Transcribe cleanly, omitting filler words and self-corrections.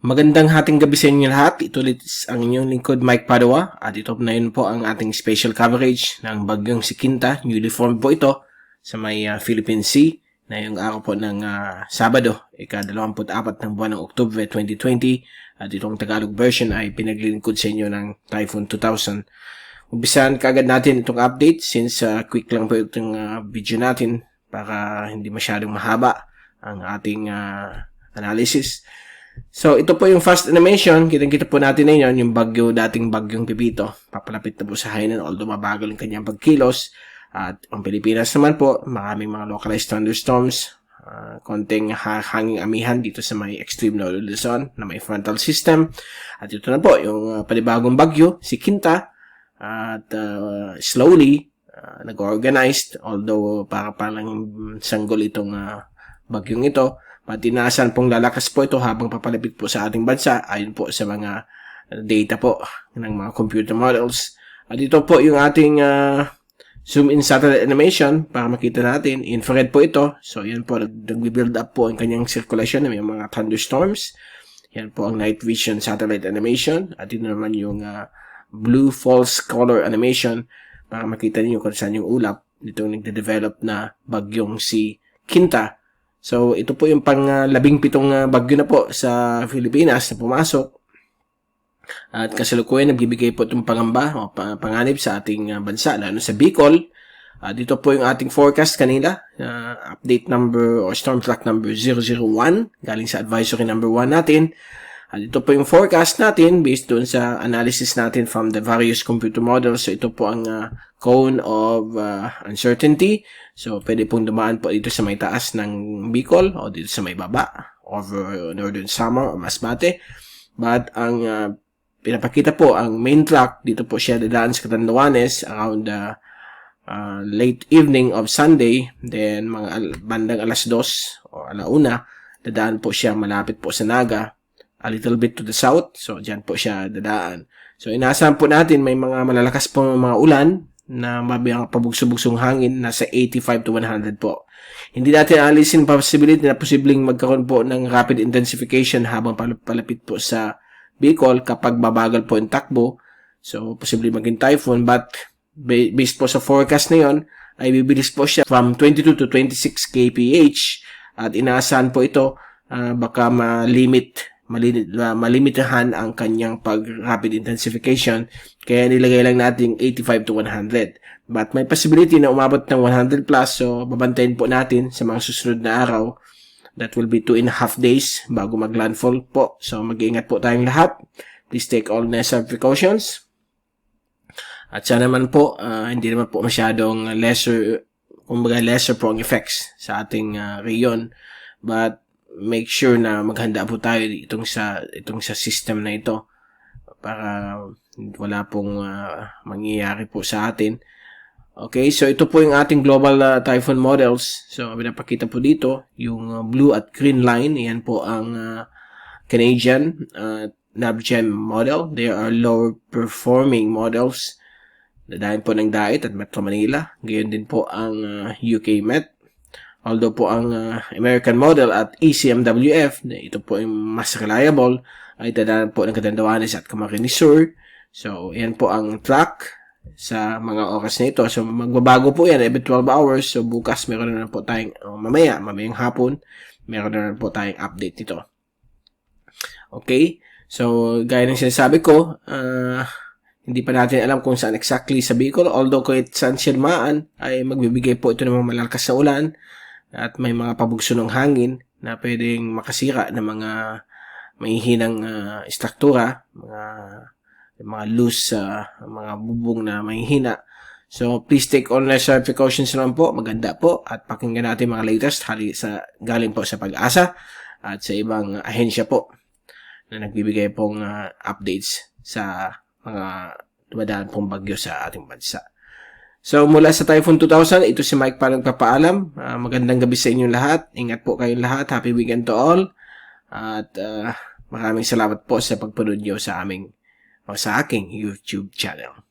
Magandang hating gabi sa inyo lahat. Ito ulit ang inyong lingkod Mike Padua at ito na yun po ang ating special coverage ng bagyong si Quinta. Newly formed po ito sa may Philippine Sea na yung araw po ng Sabado, ika-24 ng buwan ng October 2020 at itong Tagalog version ay pinaglilingkod sa inyo ng Typhoon 2000. Umpisahan kaagad natin itong update since quick lang po itong video natin para hindi masyadong mahaba ang ating analysis. So, ito po yung fast animation. Kitang-kita po natin na yun, yung dating bagyong Pipito. Papalapit na po sa Hainan, although mabagal ang kanyang pagkilos. At ang Pilipinas naman po, maraming mga localized thunderstorms, konting hanging amihan dito sa may extreme northern Luzon na may frontal system. At ito na po, yung panibagong bagyo, si Quinta. At slowly, nag-organized, although para palang sanggol itong bagyong ito. Patinasan pong lalakas po ito habang papalapit po sa ating bansa ayon po sa mga data po ng mga computer models. At ito po yung ating zoom in satellite animation para makita natin. Infrared po ito. So yan po, nag-build up po ang kanyang circulation ng mga thunderstorms. Yan po ang night vision satellite animation. At ito naman yung blue false color animation para makita niyo kung saan yung ulap nitong nagde-develop na bagyong si Quinta. So, ito po yung pang-17 bagyo na po sa Pilipinas na pumasok. At kasalukuyan, nagbibigay po itong pangamba o panganib sa ating bansa, lalo sa Bicol. Dito po yung ating forecast kanina, update number o storm track number 001, galing sa advisory number 1 natin. At ito po yung forecast natin based doon sa analysis natin from the various computer models. So, ito po ang cone of uncertainty. So, pwede pong dumaan po dito sa may taas ng Bicol o dito sa may baba over Northern Samar o Masbate. But ang pinapakita po, ang main track, dito po siya dadaan sa Catanduanes around late evening of Sunday. Then, mga bandang alas 2 o alauna, dadaan po siya malapit po sa Naga. A little bit to the south. So, dyan po siya dadaan. So, inaasahan po natin may mga malalakas pong mga ulan na mabiyang pabugso-bugsong hangin nasa 85 to 100 po. Hindi natin alisin possibility na posibleng magkaroon po ng rapid intensification habang palapit po sa Bicol kapag babagal po yung takbo. So, posibleng maging typhoon. But, based po sa forecast na yon ay bibilis po siya from 22 to 26 kph. At inaasahan po ito baka malimitahan ang kanyang pag-rapid intensification. Kaya nilagay lang natin 85 to 100. But may possibility na umabot ng 100 plus. So, babantayin po natin sa mga susunod na araw. That will be 2.5 days bago mag-landfall po. So, mag-iingat po tayong lahat. Please take all necessary precautions. At sana naman po, hindi naman po masyadong lesser po ang effects sa ating rayon. But, make sure na maghanda po tayo itong sa system na ito para wala pong mangyayari po sa atin. Okay, so ito po yung ating global typhoon models. So, pinapakita po dito yung blue at green line. Yan po ang Canadian NavGem model. They are lower performing models. Dadahin po ng DAIT at Metro Manila. Gayon din po ang UK Met. Although po ang American model at ECMWF, ito po yung mas reliable, ay dadaan po ng Catanduanes at Camarines Sur. So, yan po ang track sa mga oras na ito. So, magbabago po yan every 12 hours. So, bukas meron na po tayong, mamayang hapon, meron na po tayong update nito. Okay? So, gaya ng sinasabi ko, hindi pa natin alam kung saan exactly sa Bicol. Although, kahit saan siya dumaan, ay magbibigay po ito ng mga malalakas na ulan. At may mga pabugso ng hangin na pwedeng makasira ng mga mahihinang struktura, mga loose, mga bubong na mahihina. So, please take all necessary precautions naman po. Maganda po. At pakinggan natin mga latest galing po sa Pag-asa at sa ibang ahensya po na nagbibigay pong updates sa mga dumadaan pong bagyo sa ating bansa. So, mula sa Typhoon 2000, ito si Mike pa nagpapaalam. Magandang gabi sa inyong lahat. Ingat po kayong lahat. Happy weekend to all. At maraming salamat po sa pagpanood nyo sa aking YouTube channel.